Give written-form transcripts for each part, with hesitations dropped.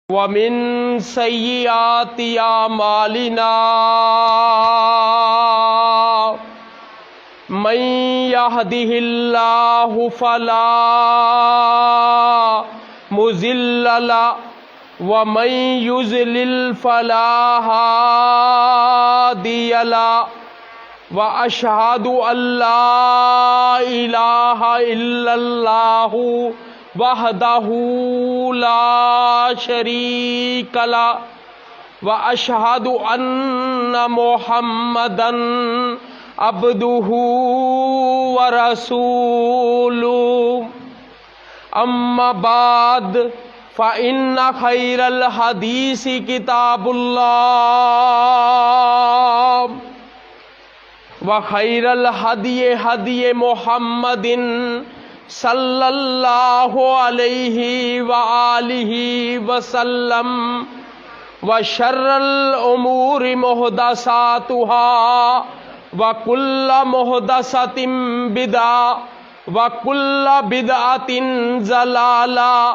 ومن سیئات اعمالنا من يهده الله فلا مضل له ومن يضلل فلا هادي له واشهد ان لا اله الا الله وحدہ لا شریک لہ واشہد ان محمدا عبدہ ورسولہ اما بعد فإن خیر الحدیث کتاب اللہ وخیر الہدی ہدی محمد صلی اللہ علیہ وآلہ وسلم وشر الامور محدثاتها وکل محدثۃ بدعۃ وکل بدعۃ ضلالہ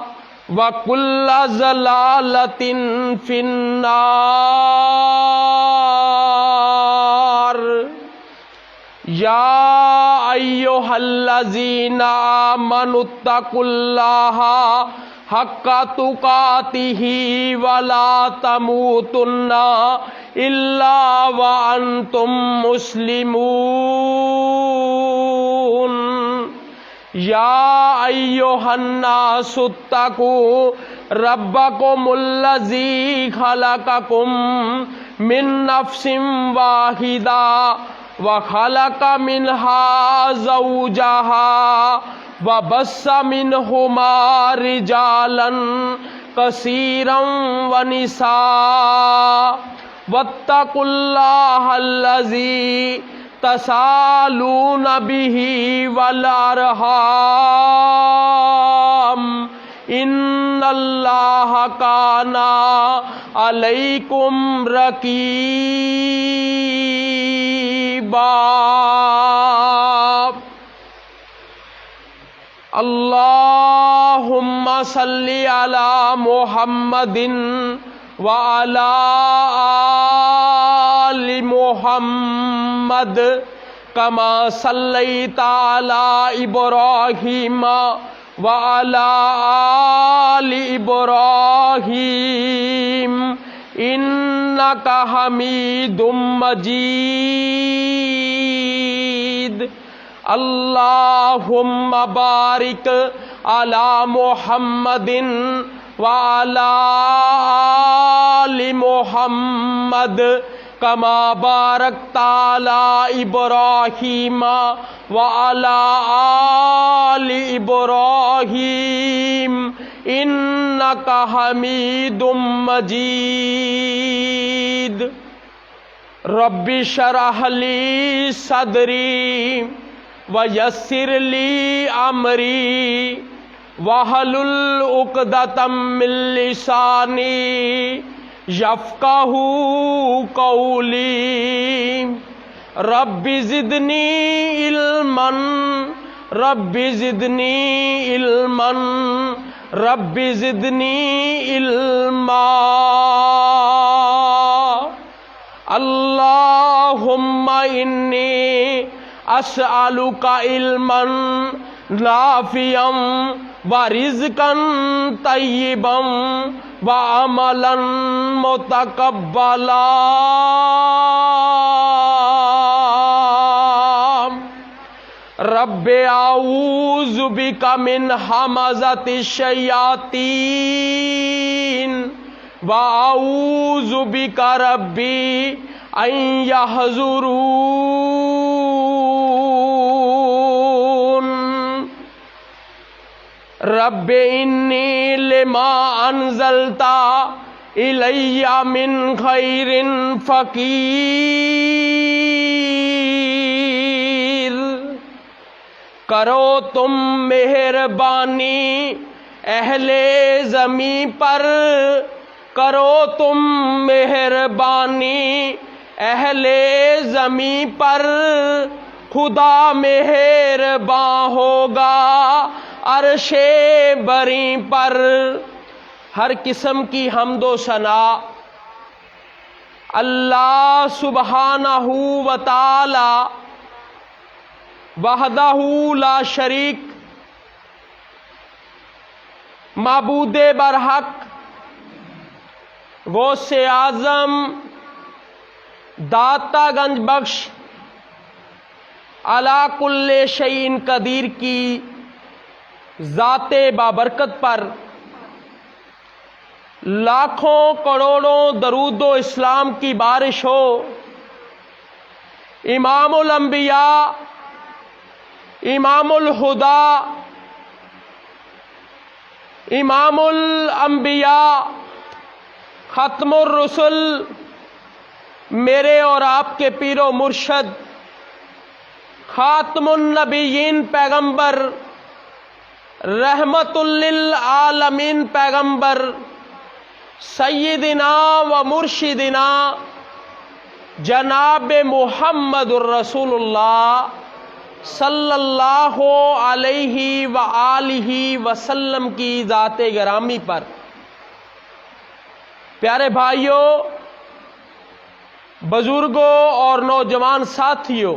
وکل ضلالۃ فی النار یا ایھا الذین آمنوا اتقوا اللہ حق تقاتہ ولا تموتن الا وانتم مسلمون یا ایھا الناس اتقوا ربکم الذی خلقکم من نفس واحدہ وخلق منها زوجها وبث منهما رجالا كثيرا ونساء واتقوا الله الذي تساءلون به والأرحام ان اللہ کان علیکم رقیبا اللہم صلی علی محمد وعلی آل محمد کما صلیت علی ابراہیم وعلى آل إبراهيم إنك حميد مجيد اللهم بارك على محمد وعلى آل محمد کما بارکت علی ابراہیم وعلی آل ابراہیم انک حمید مجید رب اشرح لی صدری ویسر لی امری واحلل عقدۃ من لسانی یفقہوا قولی رب زدنی علما رب زدنی علما رب زدنی علما اللہم انی اسألک علما نافعا ورزقا طیبا وعملا متقبلا رب اعوذ بک من ہمزۃ الشیاطین واعوذ بک ربی ان یحضرون رب انی لما انزلت الی من خیر فقیر کرو تم مہربانی اہل زمیں پر کرو تم مہربانی اہل زمیں پر خدا مہرباں ہوگا عرش بری پر ہر قسم کی حمد و ثنا اللہ سبحانہ و تعالی وحدہ لا شریک معبود برحق غوث اعظم داتا گنج بخش علی کل شیء قدیر کی ذات بابرکت پر لاکھوں کروڑوں درود و اسلام کی بارش ہو۔ امام الانبیاء، امام الہدا، امام الانبیاء، ختم الرسل، میرے اور آپ کے پیر و مرشد خاتم النبیین پیغمبر، رحمت للعالمین پیغمبر، سیدنا و مرشدنا جناب محمد الرسول اللہ صلی اللہ علیہ وآلہ وسلم کی ذات گرامی پر۔ پیارے بھائیوں، بزرگوں اور نوجوان ساتھیوں،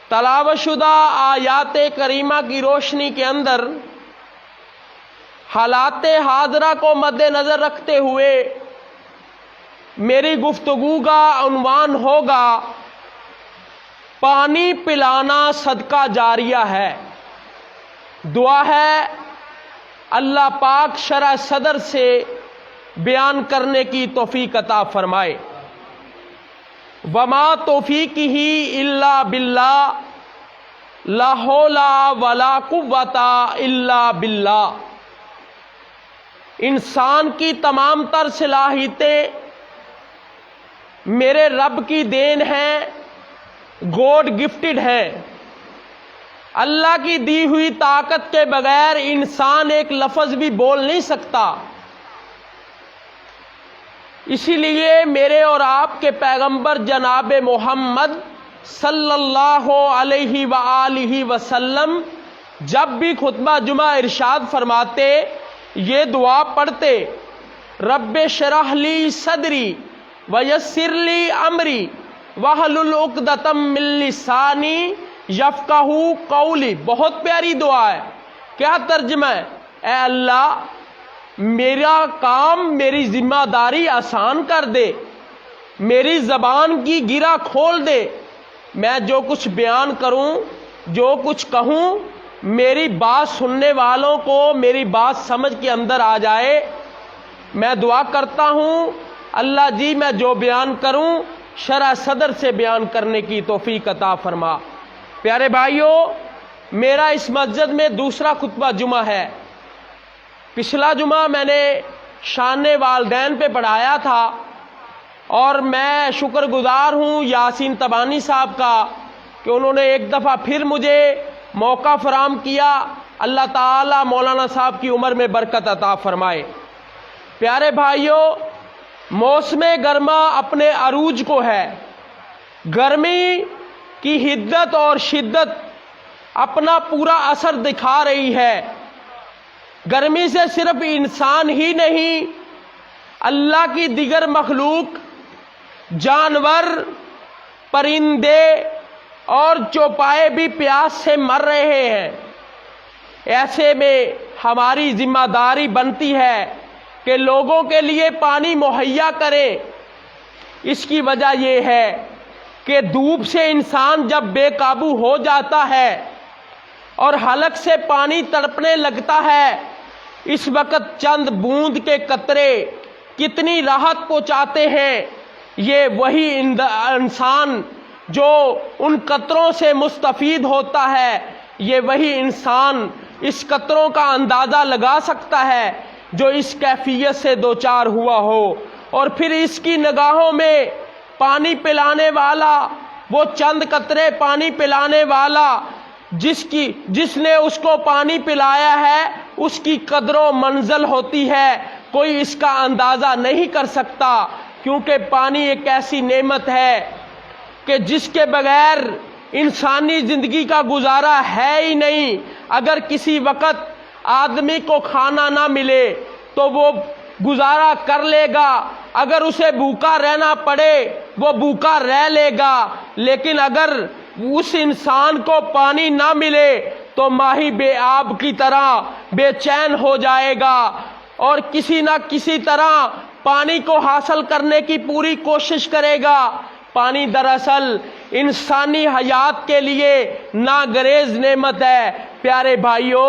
تلاوت شدہ آیات کریمہ کی روشنی کے اندر حالات حاضرہ کو مد نظر رکھتے ہوئے میری گفتگو کا عنوان ہوگا پانی پلانا صدقہ جاریہ ہے۔ دعا ہے اللہ پاک شرح صدر سے بیان کرنے کی توفیق عطا فرمائے۔ وما توفیقہ الا باللہ، لا حول ولا قوۃ الا باللہ۔ انسان کی تمام تر صلاحیتیں میرے رب کی دین ہیں، گوڈ گفٹڈ ہیں۔ اللہ کی دی ہوئی طاقت کے بغیر انسان ایک لفظ بھی بول نہیں سکتا۔ اسی لیے میرے اور آپ کے پیغمبر جناب محمد صلی اللہ علیہ وآلہ وسلم جب بھی خطبہ جمعہ ارشاد فرماتے، یہ دعا پڑھتے، رب اشرح لی صدری ویسر لی امری واحلل عقدۃ من لسانی یفقہوا قولی۔ بہت پیاری دعا ہے۔ کیا ترجمہ ہے؟ اے اللہ میرا کام، میری ذمہ داری آسان کر دے، میری زبان کی گرہ کھول دے، میں جو کچھ بیان کروں، جو کچھ کہوں، میری بات سننے والوں کو میری بات سمجھ کے اندر آ جائے۔ میں دعا کرتا ہوں اللہ جی میں جو بیان کروں شرح صدر سے بیان کرنے کی توفیق عطا فرما۔ پیارے بھائیوں، میرا اس مسجد میں دوسرا خطبہ جمعہ ہے۔ پچھلا جمعہ میں نے شان والدین پہ پڑھایا تھا، اور میں شکر گزار ہوں یاسین تبانی صاحب کا کہ انہوں نے ایک دفعہ پھر مجھے موقع فراہم کیا۔ اللہ تعالی مولانا صاحب کی عمر میں برکت عطا فرمائے۔ پیارے بھائیوں، موسم گرما اپنے عروج کو ہے۔ گرمی کی حدت اور شدت اپنا پورا اثر دکھا رہی ہے۔ گرمی سے صرف انسان ہی نہیں، اللہ کی دیگر مخلوق، جانور، پرندے اور چوپائے بھی پیاس سے مر رہے ہیں۔ ایسے میں ہماری ذمہ داری بنتی ہے کہ لوگوں کے لیے پانی مہیا کریں۔ اس کی وجہ یہ ہے کہ دھوپ سے انسان جب بے قابو ہو جاتا ہے اور حلق سے پانی تڑپنے لگتا ہے، اس وقت چند بوند کے قطرے کتنی راحت پہنچاتے ہیں۔ یہ وہی انسان جو ان قطروں سے مستفید ہوتا ہے، یہ وہی انسان اس قطروں کا اندازہ لگا سکتا ہے جو اس کیفیت سے دوچار ہوا ہو۔ اور پھر اس کی نگاہوں میں پانی پلانے والا، وہ چند قطرے پانی پلانے والا، جس نے اس کو پانی پلایا ہے، اس کی قدر و منزل ہوتی ہے، کوئی اس کا اندازہ نہیں کر سکتا، کیونکہ پانی ایک ایسی نعمت ہے کہ جس کے بغیر انسانی زندگی کا گزارا ہے ہی نہیں۔ اگر کسی وقت آدمی کو کھانا نہ ملے، تو وہ گزارا کر لے گا، اگر اسے بھوکا رہنا پڑے وہ بھوکا رہ لے گا، لیکن اگر اس انسان کو پانی نہ ملے تو ماہی بے آب کی طرح بے چین ہو جائے گا اور کسی نہ کسی طرح پانی کو حاصل کرنے کی پوری کوشش کرے گا۔ پانی دراصل انسانی حیات کے لیے ناگزیر نعمت ہے۔ پیارے بھائیو،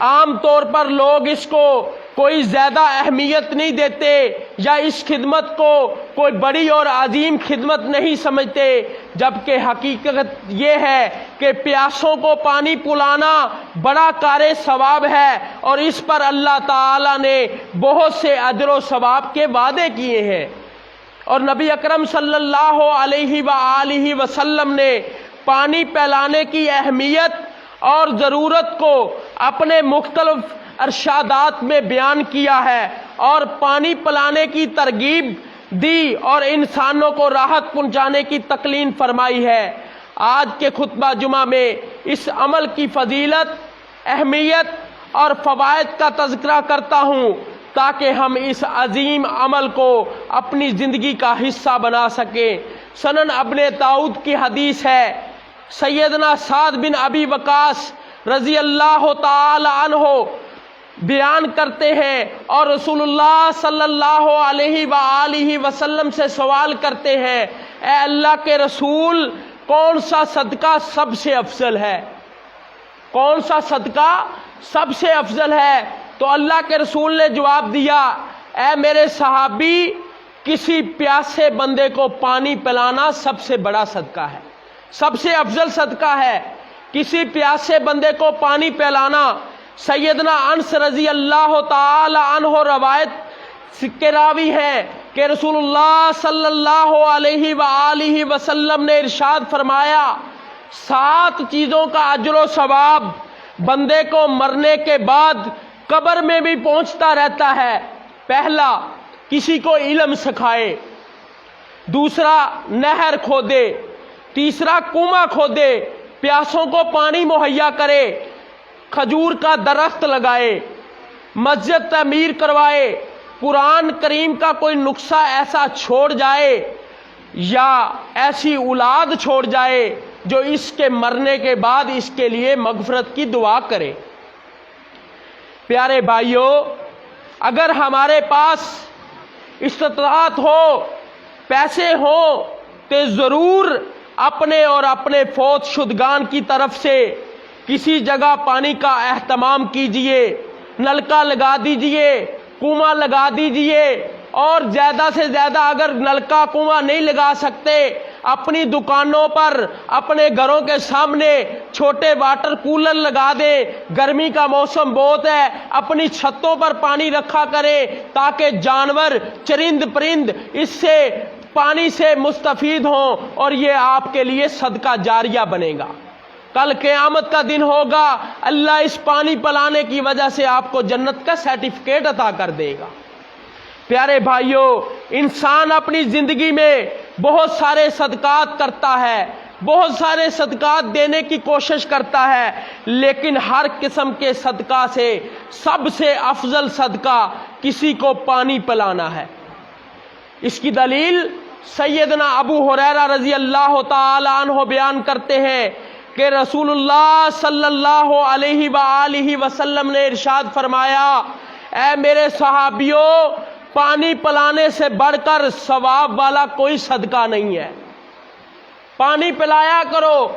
عام طور پر لوگ اس کو کوئی زیادہ اہمیت نہیں دیتے یا اس خدمت کو کوئی بڑی اور عظیم خدمت نہیں سمجھتے، جبکہ حقیقت یہ ہے کہ پیاسوں کو پانی پلانا بڑا کار ثواب ہے اور اس پر اللہ تعالی نے بہت سے اجر و ثواب کے وعدے کیے ہیں۔ اور نبی اکرم صلی اللہ علیہ وآلہ وسلم نے پانی پلانے کی اہمیت اور ضرورت کو اپنے مختلف ارشادات میں بیان کیا ہے اور پانی پلانے کی ترغیب دی اور انسانوں کو راحت پہنچانے کی تلقین فرمائی ہے۔ آج کے خطبہ جمعہ میں اس عمل کی فضیلت، اہمیت اور فوائد کا تذکرہ کرتا ہوں تاکہ ہم اس عظیم عمل کو اپنی زندگی کا حصہ بنا سکیں۔ سنن ابن داؤد کی حدیث ہے، سیدنا سعد بن ابی وقاص رضی اللہ تعالی عنہ بیان کرتے ہیں اور رسول اللہ صلی اللہ علیہ وآلہ وسلم سے سوال کرتے ہیں، اے اللہ کے رسول، کون سا صدقہ سب سے افضل ہے؟ کون سا صدقہ سب سے افضل ہے؟ تو اللہ کے رسول نے جواب دیا، اے میرے صحابی، کسی پیاسے بندے کو پانی پلانا سب سے بڑا صدقہ ہے، سب سے افضل صدقہ ہے کسی پیاسے بندے کو پانی پلانا۔ سیدنا انس رضی اللہ تعالی عنہ روایت کے راوی ہیں کہ رسول اللہ صلی اللہ علیہ وآلہ وسلم نے ارشاد فرمایا، 7 چیزوں کا اجر و ثواب بندے کو مرنے کے بعد قبر میں بھی پہنچتا رہتا ہے۔ پہلا، کسی کو علم سکھائے، دوسرا نہر کھودے، تیسرا کنواں کھودے، پیاسوں کو پانی مہیا کرے، کھجور کا درخت لگائے، مسجد تعمیر کروائے، قرآن کریم کا کوئی نسخہ ایسا چھوڑ جائے یا ایسی اولاد چھوڑ جائے جو اس کے مرنے کے بعد اس کے لیے مغفرت کی دعا کرے۔ پیارے بھائیو، اگر ہمارے پاس استطاعت ہو، پیسے ہوں، تو ضرور اپنے اور اپنے فوت شدگان کی طرف سے کسی جگہ پانی کا اہتمام کیجئے، نلکا لگا دیجئے، کنواں لگا دیجئے، اور زیادہ سے زیادہ اگر نلکا کنواں نہیں لگا سکتے، اپنی دکانوں پر، اپنے گھروں کے سامنے چھوٹے واٹر کولر لگا دیں۔ گرمی کا موسم بہت ہے، اپنی چھتوں پر پانی رکھا کریں تاکہ جانور، چرند پرند اس سے پانی سے مستفید ہوں اور یہ آپ کے لیے صدقہ جاریہ بنے گا۔ کل قیامت کا دن ہوگا، اللہ اس پانی پلانے کی وجہ سے آپ کو جنت کا سرٹیفکیٹ عطا کر دے گا۔ پیارے بھائیو، انسان اپنی زندگی میں بہت سارے صدقات کرتا ہے، بہت سارے صدقات دینے کی کوشش کرتا ہے، لیکن ہر قسم کے صدقہ سے سب سے افضل صدقہ کسی کو پانی پلانا ہے۔ اس کی دلیل سیدنا ابو ہریرہ رضی اللہ تعالی عنہ بیان کرتے ہیں کہ رسول اللہ صلی اللہ علیہ وآلہ وسلم نے ارشاد فرمایا، اے میرے صحابیوں، پانی پلانے سے بڑھ کر ثواب والا کوئی صدقہ نہیں ہے۔ پانی پلایا کرو،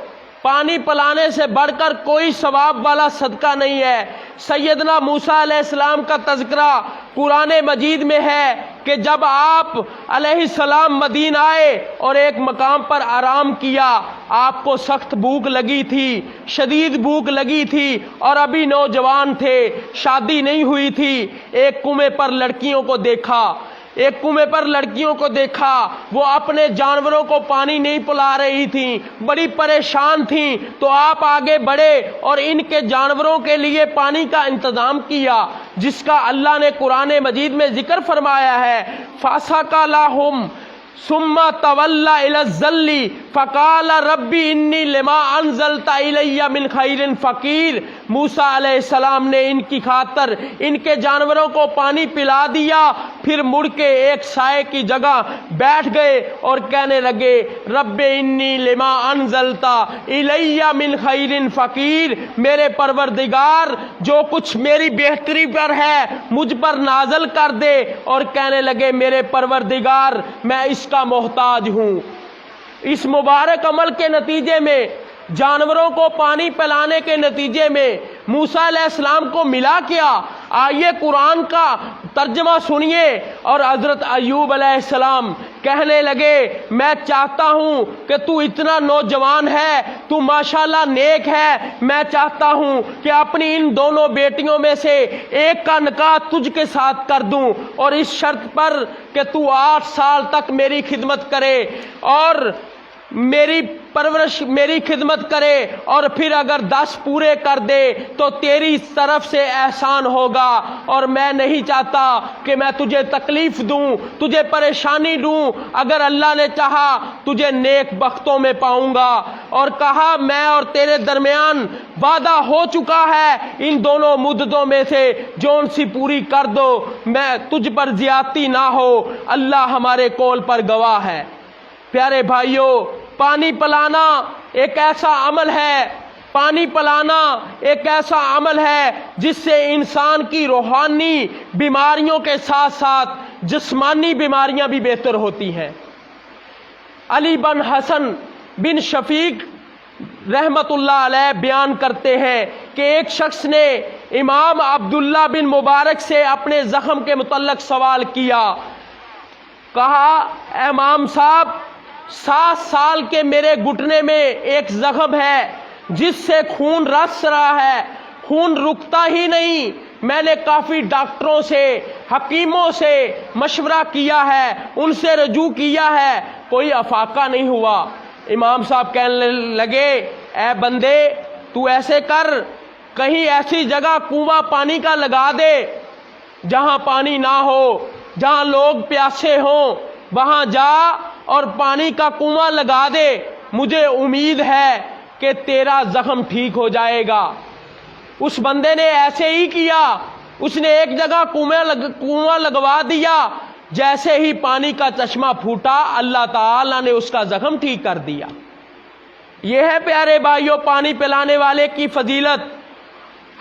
پانی پلانے سے بڑھ کر کوئی ثواب والا صدقہ نہیں ہے۔ سیدنا موسیٰ علیہ السلام کا تذکرہ قرآن مجید میں ہے کہ جب آپ علیہ السلام مدینہ آئے اور ایک مقام پر آرام کیا، آپ کو سخت بھوک لگی تھی، شدید بھوک لگی تھی اور ابھی نوجوان تھے، شادی نہیں ہوئی تھی۔ ایک کنویں پر لڑکیوں کو دیکھا، وہ اپنے جانوروں کو پانی نہیں پلا رہی تھیں، بڑی پریشان تھیں، تو آپ آگے بڑھے اور ان کے جانوروں کے لیے پانی کا انتظام کیا، جس کا اللہ نے قرآن مجید میں ذکر فرمایا ہے، فَسَقَا لَهُمْ، ثم تولی الی الظل فقال ربی انی لما انزلت الی من خیر فقیر۔ موسیٰ علیہ السلام نے ان کی خاطر ان کے جانوروں کو پانی پلا دیا، پھر مڑ کے ایک سائے کی جگہ بیٹھ گئے اور کہنے لگے رب انی لما انزلت الی من خیر فقیر، میرے پروردگار جو کچھ میری بہتری پر ہے مجھ پر نازل کر دے، اور کہنے لگے میرے پروردگار میں اس کا محتاج ہوں۔ اس مبارک عمل کے نتیجے میں، جانوروں کو پانی پلانے کے نتیجے میں موسیٰ علیہ السلام کو ملا کیا؟ آئیے قرآن کا ترجمہ سنیے۔ اور حضرت ایوب علیہ السلام کہنے لگے میں چاہتا ہوں کہ تو اتنا نوجوان ہے، تو ماشاءاللہ نیک ہے، میں چاہتا ہوں کہ اپنی ان دونوں بیٹیوں میں سے ایک کا نکاح تجھ کے ساتھ کر دوں، اور اس شرط پر کہ تو 8 سال تک میری خدمت کرے اور میری پرورش میری خدمت کرے، اور پھر اگر 10 پورے کر دے تو تیری طرف سے احسان ہوگا، اور میں نہیں چاہتا کہ میں تجھے تکلیف دوں، تجھے پریشانی دوں، اگر اللہ نے چاہا تجھے نیک بختوں میں پاؤں گا۔ اور کہا میں اور تیرے درمیان وعدہ ہو چکا ہے، ان دونوں مدتوں میں سے جون سی پوری کر دو، میں تجھ پر زیادتی نہ ہو، اللہ ہمارے قول پر گواہ ہے۔ پیارے بھائیوں، پانی پلانا ایک ایسا عمل ہے، پانی پلانا ایک ایسا عمل ہے جس سے انسان کی روحانی بیماریوں کے ساتھ ساتھ جسمانی بیماریاں بھی بہتر ہوتی ہیں۔ علی بن حسن بن شفیق رحمت اللہ علیہ بیان کرتے ہیں کہ ایک شخص نے امام عبداللہ بن مبارک سے اپنے زخم کے متعلق سوال کیا، کہا اے امام صاحب 7 سال کے میرے گھٹنے میں ایک زخم ہے جس سے خون رس رہا ہے، خون رکتا ہی نہیں، میں نے کافی ڈاکٹروں سے حکیموں سے مشورہ کیا ہے، ان سے رجوع کیا ہے، کوئی افاقہ نہیں ہوا۔ امام صاحب کہنے لگے اے بندے تو ایسے کر، کہیں ایسی جگہ کنواں پانی کا لگا دے جہاں پانی نہ ہو، جہاں لوگ پیاسے ہوں، وہاں جا اور پانی کا کنواں لگا دے، مجھے امید ہے کہ تیرا زخم ٹھیک ہو جائے گا۔ اس بندے نے ایسے ہی کیا، اس نے ایک جگہ کنواں لگوا دیا، جیسے ہی پانی کا چشمہ پھوٹا اللہ تعالیٰ نے اس کا زخم ٹھیک کر دیا۔ یہ ہے پیارے بھائیوں پانی پلانے والے کی فضیلت۔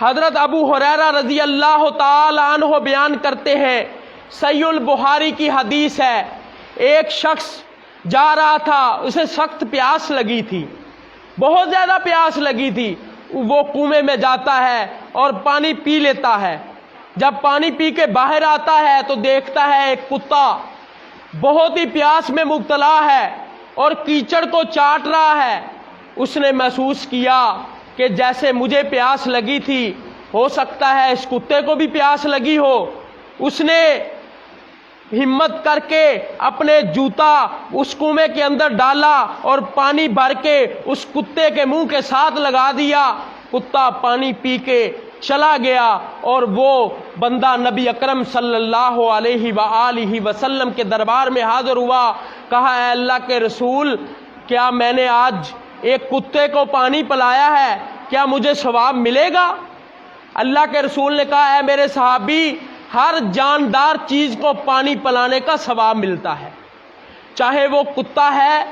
حضرت ابو ہریرہ رضی اللہ تعالی عنہ بیان کرتے ہیں، صحیح البخاری کی حدیث ہے، ایک شخص جا رہا تھا، اسے سخت پیاس لگی تھی، بہت زیادہ پیاس لگی تھی، وہ کنویں میں جاتا ہے اور پانی پی لیتا ہے۔ جب پانی پی کے باہر آتا ہے تو دیکھتا ہے ایک کتا بہت ہی پیاس میں مبتلا ہے اور کیچڑ کو چاٹ رہا ہے۔ اس نے محسوس کیا کہ جیسے مجھے پیاس لگی تھی ہو سکتا ہے اس کتے کو بھی پیاس لگی ہو۔ اس نے ہمت کر کے اپنے جوتا اس کنویں کے اندر ڈالا اور پانی بھر کے اس کتے کے منہ کے ساتھ لگا دیا، کتا پانی پی کے چلا گیا، اور وہ بندہ نبی اکرم صلی اللہ علیہ وآلہ وسلم کے دربار میں حاضر ہوا، کہا اے اللہ کے رسول، کیا میں نے آج ایک کتے کو پانی پلایا ہے، کیا مجھے ثواب ملے گا؟ اللہ کے رسول نے کہا اے میرے صحابی، ہر جاندار چیز کو پانی پلانے کا ثواب ملتا ہے، چاہے وہ کتا ہے،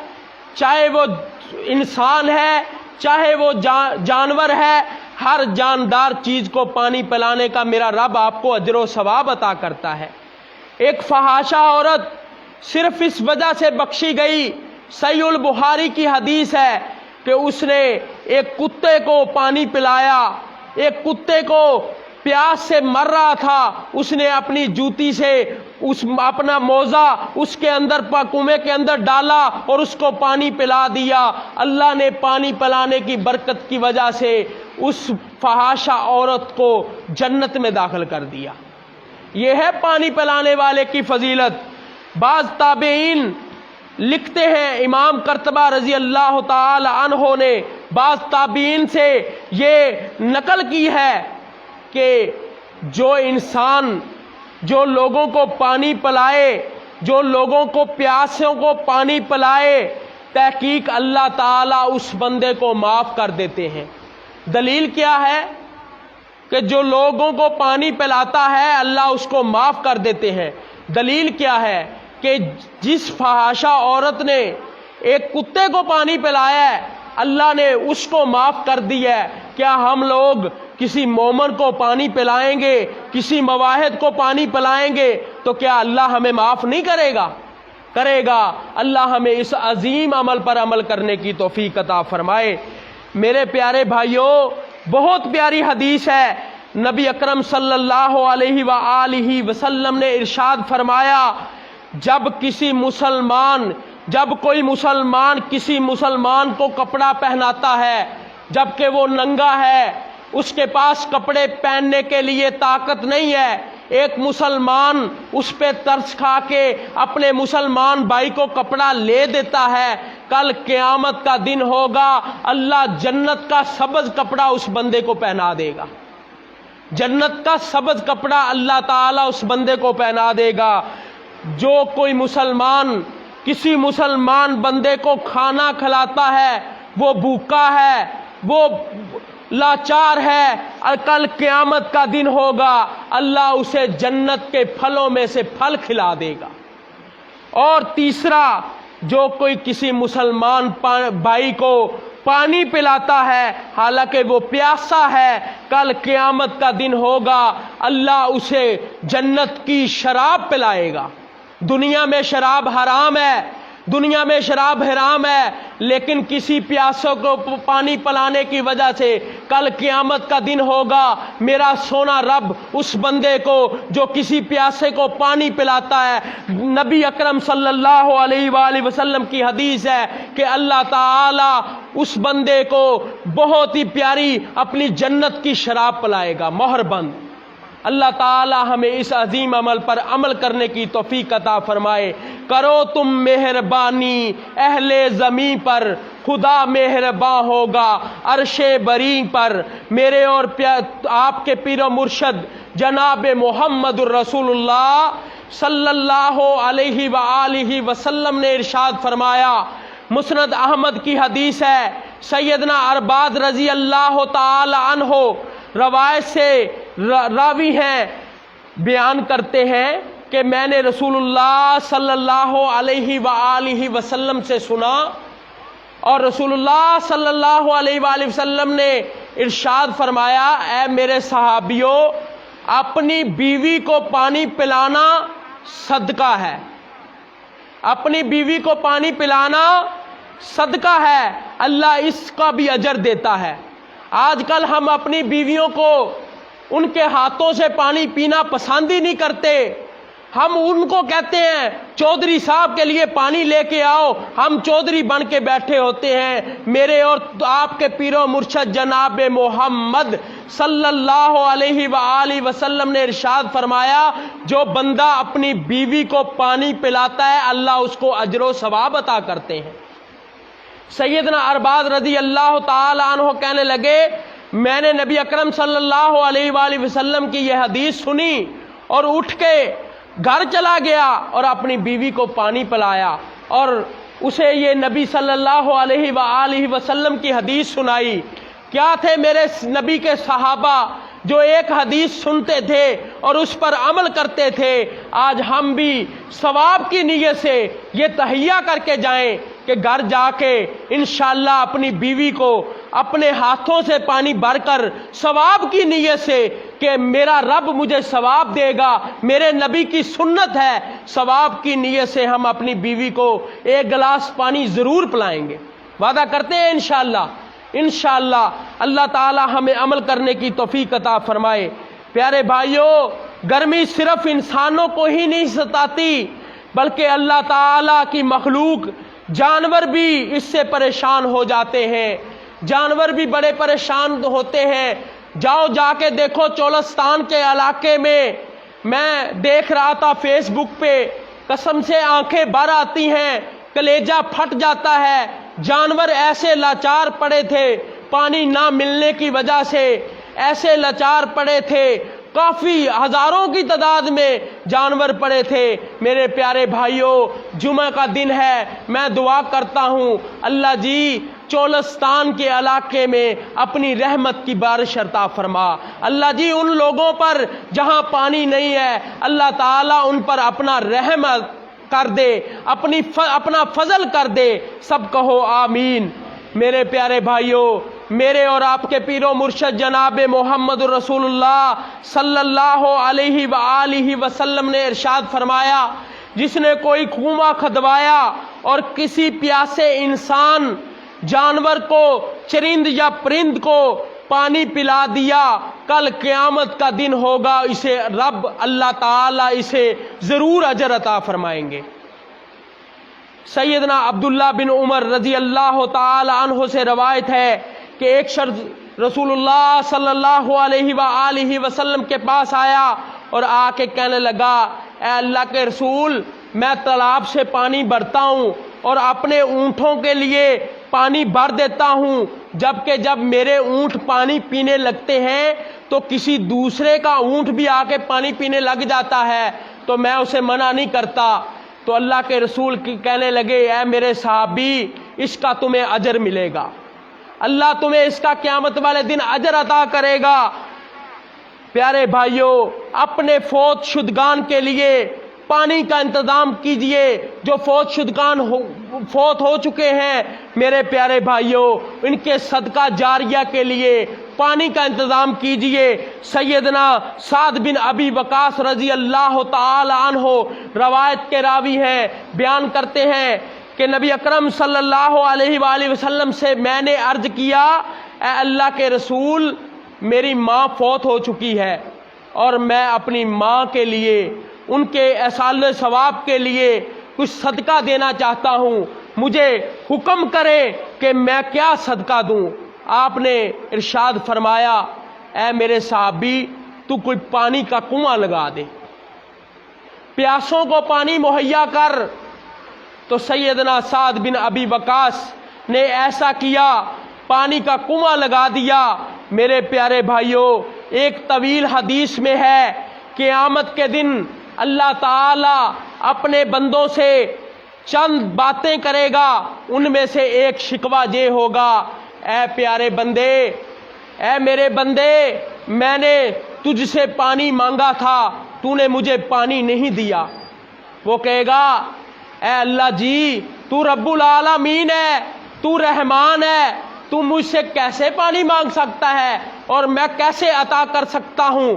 چاہے وہ انسان ہے، چاہے وہ جانور ہے، ہر جاندار چیز کو پانی پلانے کا میرا رب آپ کو اجر و ثواب عطا کرتا ہے۔ ایک فحاشہ عورت صرف اس وجہ سے بخشی گئی، صحیح البخاری کی حدیث ہے کہ اس نے ایک کتے کو پانی پلایا، ایک کتے کو پیاس سے مر رہا تھا، اس نے اپنی جوتی سے اپنا موزہ اس کے اندر کنویں کے اندر ڈالا اور اس کو پانی پلا دیا۔ اللہ نے پانی پلانے کی برکت کی وجہ سے اس فحاشہ عورت کو جنت میں داخل کر دیا۔ یہ ہے پانی پلانے والے کی فضیلت۔ بعض تابعین لکھتے ہیں، امام قرطبہ رضی اللہ تعالی عنہ نے بعض تابعین سے یہ نقل کی ہے کہ جو انسان جو لوگوں کو پانی پلائے، جو لوگوں کو پیاسوں کو پانی پلائے تحقیق اللہ تعالیٰ اس بندے کو معاف کر دیتے ہیں۔ دلیل کیا ہے کہ جو لوگوں کو پانی پلاتا ہے اللہ اس کو معاف کر دیتے ہیں؟ دلیل کیا ہے کہ جس فحاشہ عورت نے ایک کتے کو پانی پلایا ہے اللہ نے اس کو معاف کر دیا ہے۔ کیا ہم لوگ کسی مومن کو پانی پلائیں گے، کسی مواحد کو پانی پلائیں گے تو کیا اللہ ہمیں معاف نہیں کرے گا؟ کرے گا۔ اللہ ہمیں اس عظیم عمل پر عمل کرنے کی توفیق عطا فرمائے۔ میرے پیارے بھائیوں، بہت پیاری حدیث ہے۔ نبی اکرم صلی اللہ علیہ وآلہ وسلم نے ارشاد فرمایا، جب کوئی مسلمان کسی مسلمان کو کپڑا پہناتا ہے جبکہ وہ ننگا ہے، اس کے پاس کپڑے پہننے کے لیے طاقت نہیں ہے، ایک مسلمان اس پہ ترس کھا کے اپنے مسلمان بھائی کو کپڑا لے دیتا ہے، کل قیامت کا دن ہوگا اللہ جنت کا سبز کپڑا اس بندے کو پہنا دے گا۔ جنت کا سبز کپڑا اللہ تعالیٰ اس بندے کو پہنا دے گا۔ جو کوئی مسلمان کسی مسلمان بندے کو کھانا کھلاتا ہے، وہ بھوکا ہے، وہ لاچار ہے، اور کل قیامت کا دن ہوگا اللہ اسے جنت کے پھلوں میں سے پھل کھلا دے گا۔ اور تیسرا، جو کوئی کسی مسلمان بھائی کو پانی پلاتا ہے حالانکہ وہ پیاسا ہے، کل قیامت کا دن ہوگا اللہ اسے جنت کی شراب پلائے گا۔ دنیا میں شراب حرام ہے، دنیا میں شراب حرام ہے، لیکن کسی پیاسوں کو پانی پلانے کی وجہ سے کل قیامت کا دن ہوگا میرا سونا رب اس بندے کو جو کسی پیاسے کو پانی پلاتا ہے، نبی اکرم صلی اللہ علیہ وآلہ وسلم کی حدیث ہے کہ اللہ تعالی اس بندے کو بہت ہی پیاری اپنی جنت کی شراب پلائے گا، مہر بند۔ اللہ تعالی ہمیں اس عظیم عمل پر عمل کرنے کی توفیق عطا فرمائے۔ کرو تم مہربانی اہل زمین پر، خدا مہرباں ہوگا عرش بری پر۔ میرے اور آپ کے پیر و مرشد جناب محمد الرسول اللہ صلی اللہ علیہ وآلہ وسلم نے ارشاد فرمایا، مسند احمد کی حدیث ہے، سیدنا ارباد رضی اللہ تعالی عنہ روایت سے راوی ہیں، بیان کرتے ہیں کہ میں نے رسول اللہ صلی اللہ علیہ وآلہ وسلم سے سنا، اور رسول اللہ صلی اللہ علیہ وآلہ وسلم نے ارشاد فرمایا، اے میرے صحابیوں، اپنی بیوی کو پانی پلانا صدقہ ہے، اپنی بیوی کو پانی پلانا صدقہ ہے، اللہ اس کا بھی اجر دیتا ہے۔ آج کل ہم اپنی بیویوں کو ان کے ہاتھوں سے پانی پینا پسند ہی نہیں کرتے، ہم ان کو کہتے ہیں چودھری صاحب کے لیے پانی لے کے آؤ، ہم چودھری بن کے بیٹھے ہوتے ہیں۔ میرے اور آپ کے پیر و مرشد جناب محمد صلی اللہ علیہ وآلہ وسلم نے ارشاد فرمایا، جو بندہ اپنی بیوی کو پانی پلاتا ہے اللہ اس کو اجر و ثواب عطا کرتے ہیں۔ سیدنا ارباد رضی اللہ تعالی عنہ کہنے لگے، میں نے نبی اکرم صلی اللہ علیہ وآلہ وسلم کی یہ حدیث سنی اور اٹھ کے گھر چلا گیا اور اپنی بیوی کو پانی پلایا اور اسے یہ نبی صلی اللہ علیہ وآلہ وسلم کی حدیث سنائی۔ کیا تھے میرے نبی کے صحابہ جو ایک حدیث سنتے تھے اور اس پر عمل کرتے تھے، آج ہم بھی ثواب کی نیت سے یہ تہیہ کر کے جائیں کہ گھر جا کے انشاءاللہ اپنی بیوی کو اپنے ہاتھوں سے پانی بھر کر ثواب کی نیت سے کہ میرا رب مجھے ثواب دے گا، میرے نبی کی سنت ہے، ثواب کی نیت سے ہم اپنی بیوی کو ایک گلاس پانی ضرور پلائیں گے، وعدہ کرتے ہیں انشاءاللہ۔ انشاءاللہ اللہ تعالی ہمیں عمل کرنے کی توفیق عطا فرمائے۔ پیارے بھائیوں، گرمی صرف انسانوں کو ہی نہیں ستاتی بلکہ اللہ تعالی کی مخلوق جانور بھی اس سے پریشان ہو جاتے ہیں، جانور بھی بڑے پریشان ہوتے ہیں۔ جا کے دیکھو چولستان کے علاقے میں دیکھ رہا تھا فیس بک پہ، قسم سے آنکھیں بھر آتی ہیں، کلیجہ پھٹ جاتا ہے، جانور ایسے لاچار پڑے تھے، پانی نہ ملنے کی وجہ سے ایسے لاچار پڑے تھے، کافی ہزاروں کی تعداد میں جانور پڑے تھے۔ میرے پیارے بھائیوں، جمعہ کا دن ہے، میں دعا کرتا ہوں اللہ جی چولستان کے علاقے میں اپنی رحمت کی بارش عطا فرما۔ اللہ جی ان لوگوں پر جہاں پانی نہیں ہے، اللہ تعالیٰ ان پر اپنا رحمت کر دے، اپنا فضل کر دے۔ سب کہو آمین۔ میرے پیارے بھائیوں، میرے اور آپ کے پیر و مرشد جناب محمد رسول اللہ صلی اللہ علیہ وآلہ وسلم نے ارشاد فرمایا، جس نے کوئی کنواں کھدوایا اور کسی پیاسے انسان، جانور کو، چرند یا پرند کو پانی پلا دیا، کل قیامت کا دن ہوگا، اسے رب اللہ تعالیٰ اسے ضرور اجر عطا فرمائیں گے۔ سیدنا عبداللہ بن عمر رضی اللہ تعالی عنہ سے روایت ہے کہ ایک شخص رسول اللہ صلی اللہ علیہ وآلہ وسلم کے پاس آیا اور آ کے کہنے لگا، اے اللہ کے رسول، میں تالاب سے پانی بھرتا ہوں اور اپنے اونٹوں کے لیے پانی بھر دیتا ہوں، جبکہ جب میرے اونٹ پانی پینے لگتے ہیں تو کسی دوسرے کا اونٹ بھی آ کے پانی پینے لگ جاتا ہے تو میں اسے منع نہیں کرتا۔ تو اللہ کے رسول کہنے لگے، اے میرے صحابی، اس کا تمہیں اجر ملے گا، اللہ تمہیں اس کا قیامت والے دن اجر عطا کرے گا۔ پیارے بھائیوں، اپنے فوت شدگان کے لیے پانی کا انتظام کیجئے، جو فوت ہو چکے ہیں میرے پیارے بھائیوں، ان کے صدقہ جاریہ کے لیے پانی کا انتظام کیجئے۔ سیدنا سعد بن ابی وقاص رضی اللہ تعالی عنہ روایت کے راوی ہیں، بیان کرتے ہیں کہ نبی اکرم صلی اللہ علیہ وآلہ وسلم سے میں نے عرض کیا، اے اللہ کے رسول، میری ماں فوت ہو چکی ہے اور میں اپنی ماں کے لیے، ان کے ایصال ثواب کے لیے کچھ صدقہ دینا چاہتا ہوں، مجھے حکم کرے کہ میں کیا صدقہ دوں۔ آپ نے ارشاد فرمایا، اے میرے صحابی، تو کوئی پانی کا کنواں لگا دے، پیاسوں کو پانی مہیا کر۔ تو سیدنا سعد بن ابی وقاص نے ایسا کیا، پانی کا کنواں لگا دیا۔ میرے پیارے بھائیوں، ایک طویل حدیث میں ہے، قیامت کے دن اللہ تعالی اپنے بندوں سے چند باتیں کرے گا، ان میں سے ایک شکوہ یہ ہوگا، اے پیارے بندے، اے میرے بندے، میں نے تجھ سے پانی مانگا تھا، تو نے مجھے پانی نہیں دیا۔ وہ کہے گا، اے اللہ جی، تو رب العالمین ہے، تو رحمان ہے، تو مجھ سے کیسے پانی مانگ سکتا ہے اور میں کیسے عطا کر سکتا ہوں؟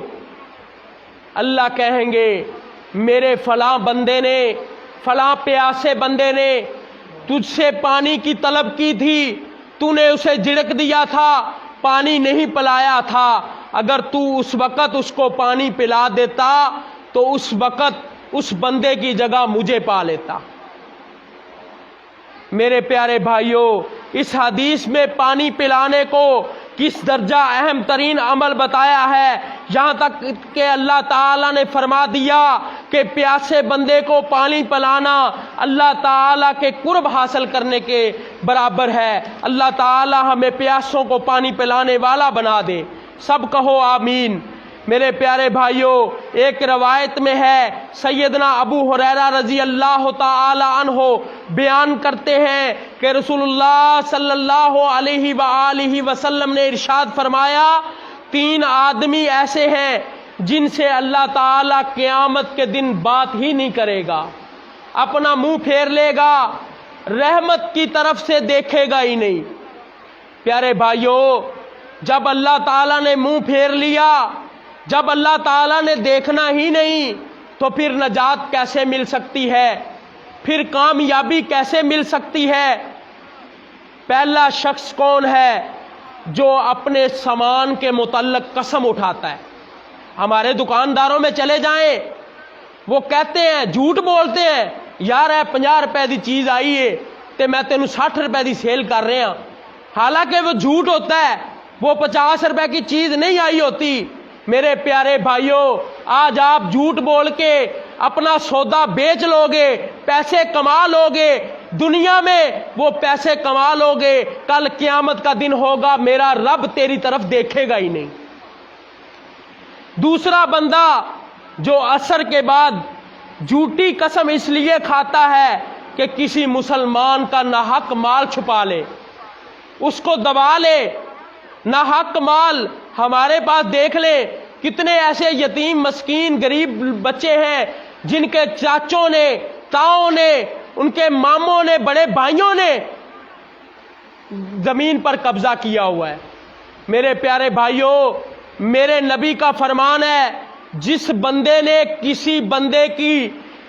اللہ کہیں گے، میرے فلاں بندے نے، فلاں پیاسے بندے نے تجھ سے پانی کی طلب کی تھی، تو نے اسے جھڑک دیا تھا، پانی نہیں پلایا تھا، اگر تو اس وقت اس کو پانی پلا دیتا تو اس وقت اس بندے کی جگہ مجھے پا لیتا۔ میرے پیارے بھائیوں، اس حدیث میں پانی پلانے کو کس درجہ اہم ترین عمل بتایا ہے، یہاں تک کہ اللہ تعالیٰ نے فرما دیا کہ پیاسے بندے کو پانی پلانا اللہ تعالیٰ کے قرب حاصل کرنے کے برابر ہے۔ اللہ تعالیٰ ہمیں پیاسوں کو پانی پلانے والا بنا دے۔ سب کہو آمین۔ میرے پیارے بھائیوں، ایک روایت میں ہے، سیدنا ابو ہریرہ رضی اللہ تعالی عنہ بیان کرتے ہیں کہ رسول اللہ صلی اللہ علیہ وآلہ وسلم نے ارشاد فرمایا، 3 آدمی ایسے ہیں جن سے اللہ تعالیٰ قیامت کے دن بات ہی نہیں کرے گا، اپنا منہ پھیر لے گا، رحمت کی طرف سے دیکھے گا ہی نہیں۔ پیارے بھائیوں، جب اللہ تعالیٰ نے منہ پھیر لیا، جب اللہ تعالیٰ نے دیکھنا ہی نہیں، تو پھر نجات کیسے مل سکتی ہے، پھر کامیابی کیسے مل سکتی ہے؟ پہلا شخص کون ہے جو اپنے سامان کے متعلق قسم اٹھاتا ہے؟ ہمارے دکانداروں میں چلے جائیں، وہ کہتے ہیں، جھوٹ بولتے ہیں، یار اے 50 روپے دی چیز آئی ہے تے میں تینوں 60 روپے دی سیل کر رہے ہیں، حالانکہ وہ جھوٹ ہوتا ہے، وہ 50 روپے کی چیز نہیں آئی ہوتی۔ میرے پیارے بھائیوں، آج آپ جھوٹ بول کے اپنا سودا بیچ لو گے، پیسے کما لو گے، دنیا میں وہ پیسے کما لو گے، کل قیامت کا دن ہوگا، میرا رب تیری طرف دیکھے گا ہی نہیں۔ دوسرا بندہ جو عصر کے بعد جھوٹی قسم اس لیے کھاتا ہے کہ کسی مسلمان کا ناحق مال چھپا لے، اس کو دبا لے۔ ناحق مال ہمارے پاس دیکھ لیں کتنے ایسے یتیم مسکین غریب بچے ہیں جن کے چاچوں نے، تاؤں نے، ان کے ماموں نے، بڑے بھائیوں نے زمین پر قبضہ کیا ہوا ہے۔ میرے پیارے بھائیوں، میرے نبی کا فرمان ہے، جس بندے نے کسی بندے کی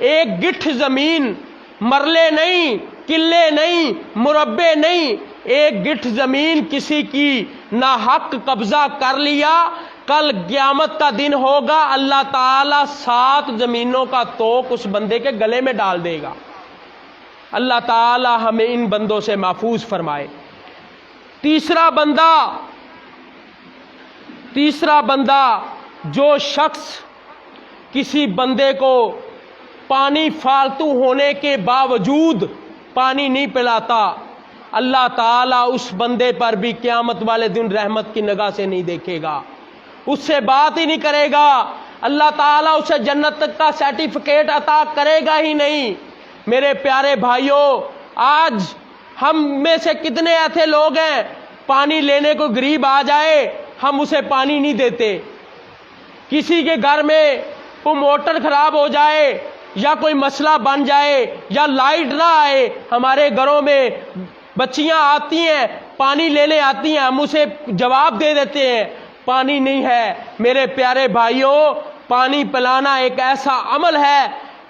ایک گٹھ زمین، مرلے نہیں، قلے نہیں، مربع نہیں، ایک گٹھ زمین کسی کی ناحق قبضہ کر لیا، کل قیامت کا دن ہوگا، اللہ تعالیٰ 7 زمینوں کا توق اس بندے کے گلے میں ڈال دے گا۔ اللہ تعالیٰ ہمیں ان بندوں سے محفوظ فرمائے۔ تیسرا بندہ جو شخص کسی بندے کو پانی فالتو ہونے کے باوجود پانی نہیں پلاتا، اللہ تعالیٰ اس بندے پر بھی قیامت والے دن رحمت کی نگاہ سے نہیں دیکھے گا، اس سے بات ہی نہیں کرے گا، اللہ تعالیٰ اسے جنت تک کا سرٹیفکیٹ عطا کرے گا ہی نہیں۔ میرے پیارے بھائیوں، آج ہم میں سے کتنے ایسے لوگ ہیں، پانی لینے کو غریب آ جائے ہم اسے پانی نہیں دیتے۔ کسی کے گھر میں کوئی موٹر خراب ہو جائے یا کوئی مسئلہ بن جائے یا لائٹ نہ آئے، ہمارے گھروں میں بچیاں آتی ہیں، پانی لینے آتی ہیں، ہم اسے جواب دے دیتے ہیں پانی نہیں ہے۔ میرے پیارے بھائیوں، پانی پلانا ایک ایسا عمل ہے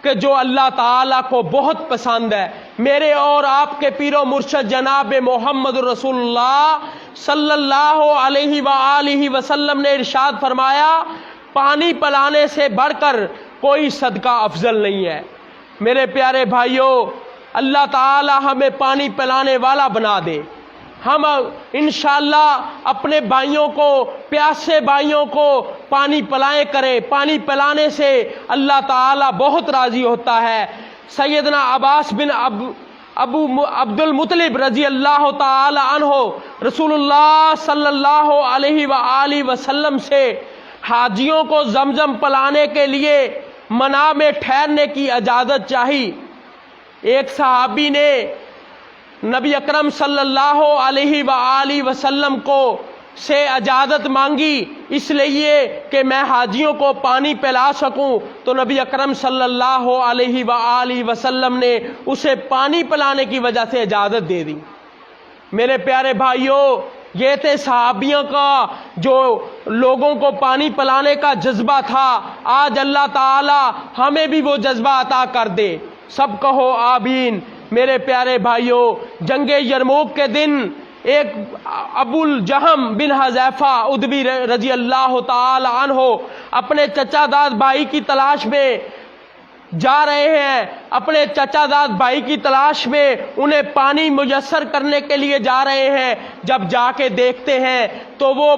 کہ جو اللہ تعالیٰ کو بہت پسند ہے۔ میرے اور آپ کے پیر و مرشد جناب محمد رسول اللہ صلی اللہ علیہ وآلہ وسلم نے ارشاد فرمایا، پانی پلانے سے بڑھ کر کوئی صدقہ افضل نہیں ہے۔ میرے پیارے بھائیوں، اللہ تعالیٰ ہمیں پانی پلانے والا بنا دے۔ ہم انشاءاللہ اپنے بھائیوں کو، پیاسے بھائیوں کو پانی پلائیں کریں۔ پانی پلانے سے اللہ تعالیٰ بہت راضی ہوتا ہے۔ سیدنا عباس بن ابو عبد المطلب رضی اللہ تعالی عنہ رسول اللہ صلی اللہ علیہ وآلہ وسلم سے حاجیوں کو زمزم پلانے کے لیے منا میں ٹھہرنے کی اجازت چاہی۔ ایک صحابی نے نبی اکرم صلی اللہ علیہ وآلہ وسلم کو سے اجازت مانگی، اس لیے کہ میں حاجیوں کو پانی پلا سکوں، تو نبی اکرم صلی اللہ علیہ وآلہ وسلم نے اسے پانی پلانے کی وجہ سے اجازت دے دی۔ میرے پیارے بھائیوں، یہ تھے صحابیوں کا جو لوگوں کو پانی پلانے کا جذبہ تھا۔ آج اللہ تعالی ہمیں بھی وہ جذبہ عطا کر دے، سب کہو آمین۔ میرے پیارے بھائیوں، جنگ یرموک کے دن ایک ابو الجہم بن حذیفہ ادبی رضی اللہ تعالی عنہ اپنے چچا داد بھائی کی تلاش میں جا رہے ہیں، اپنے چچا داد بھائی کی تلاش میں انہیں پانی میسر کرنے کے لیے جا رہے ہیں۔ جب جا کے دیکھتے ہیں تو وہ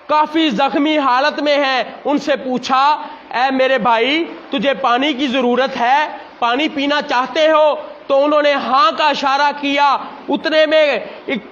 کافی زخمی حالت میں ہیں۔ ان سے پوچھا، اے میرے بھائی، تجھے پانی کی ضرورت ہے؟ پانی پینا چاہتے ہو؟ تو انہوں نے ہاں کا اشارہ کیا۔ اتنے میں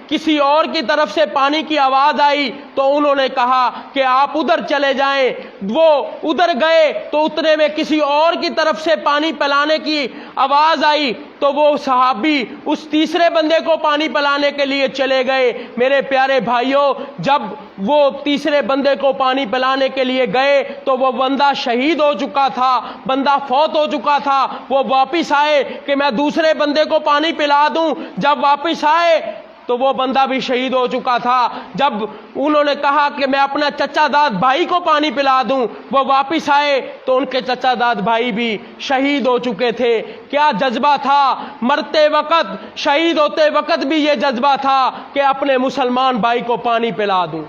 کسی اور کی طرف سے پانی کی آواز آئی تو انہوں نے کہا کہ آپ ادھر چلے جائیں۔ وہ ادھر گئے تو اتنے میں کسی اور کی طرف سے پانی پلانے کی آواز آئی تو وہ صحابی اس تیسرے بندے کو پانی پلانے کے لیے چلے گئے۔ میرے پیارے بھائیوں، جب وہ تیسرے بندے کو پانی پلانے کے لیے گئے تو وہ بندہ شہید ہو چکا تھا، بندہ فوت ہو چکا تھا۔ وہ واپس آئے کہ میں دوسرے بندے کو پانی پلا دوں، جب واپس آئے تو وہ بندہ بھی شہید ہو چکا تھا۔ جب انہوں نے کہا کہ میں اپنا چچا داد بھائی کو پانی پلا دوں، وہ واپس آئے تو ان کے چچا داد بھائی بھی شہید ہو چکے تھے۔ کیا جذبہ تھا! مرتے وقت، شہید ہوتے وقت بھی یہ جذبہ تھا کہ اپنے مسلمان بھائی کو پانی پلا دوں۔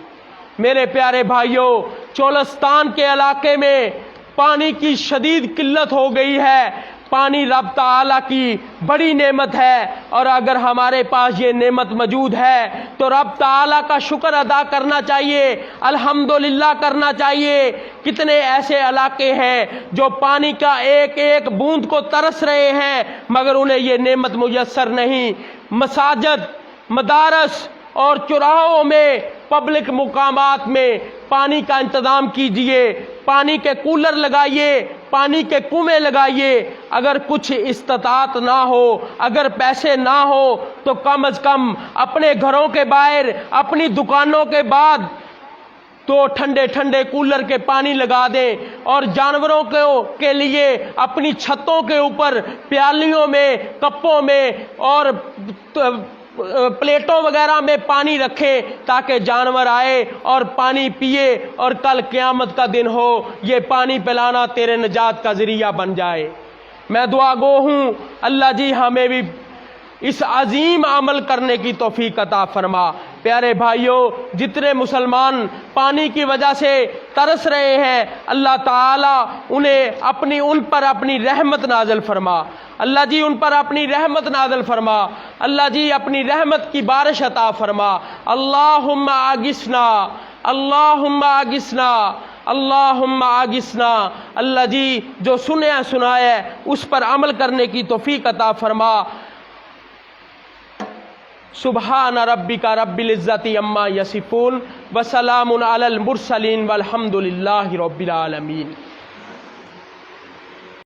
میرے پیارے بھائیوں، چولستان کے علاقے میں پانی کی شدید قلت ہو گئی ہے۔ پانی رب تعالیٰ کی بڑی نعمت ہے، اور اگر ہمارے پاس یہ نعمت موجود ہے تو رب تعالیٰ کا شکر ادا کرنا چاہیے، الحمدللہ کرنا چاہیے۔ کتنے ایسے علاقے ہیں جو پانی کا ایک ایک بوند کو ترس رہے ہیں مگر انہیں یہ نعمت میسر نہیں۔ مساجد، مدارس اور چوراہوں میں پبلک مقامات میں پانی کا انتظام کیجئے، پانی کے کولر لگائیے، پانی کے کنویں لگائیے۔ اگر کچھ استطاعت نہ ہو، اگر پیسے نہ ہو تو کم از کم اپنے گھروں کے باہر، اپنی دکانوں کے بعد تو ٹھنڈے ٹھنڈے کولر کے پانی لگا دیں، اور جانوروں کے لیے اپنی چھتوں کے اوپر پیالیوں میں، کپوں میں اور پلیٹوں وغیرہ میں پانی رکھیں تاکہ جانور آئے اور پانی پیے، اور کل قیامت کا دن ہو یہ پانی پلانا تیرے نجات کا ذریعہ بن جائے۔ میں دعا گو ہوں اللہ جی ہمیں بھی اس عظیم عمل کرنے کی توفیق عطا فرما۔ پیارے بھائیوں، جتنے مسلمان پانی کی وجہ سے ترس رہے ہیں، اللہ تعالیٰ ان پر اپنی رحمت نازل فرما۔ اللہ جی ان پر اپنی رحمت نازل فرما۔ اللہ جی اپنی رحمت کی بارش عطا فرما۔ اللہم آغثنا، اللہم آغثنا، اللہم آغثنا۔ اللہ جی جو سنایا ہے اس پر عمل کرنے کی توفیق عطا فرما۔ سبحان ربک رب العزت عما یصفون وسلام علی المرسلین والحمد للہ رب العالمین۔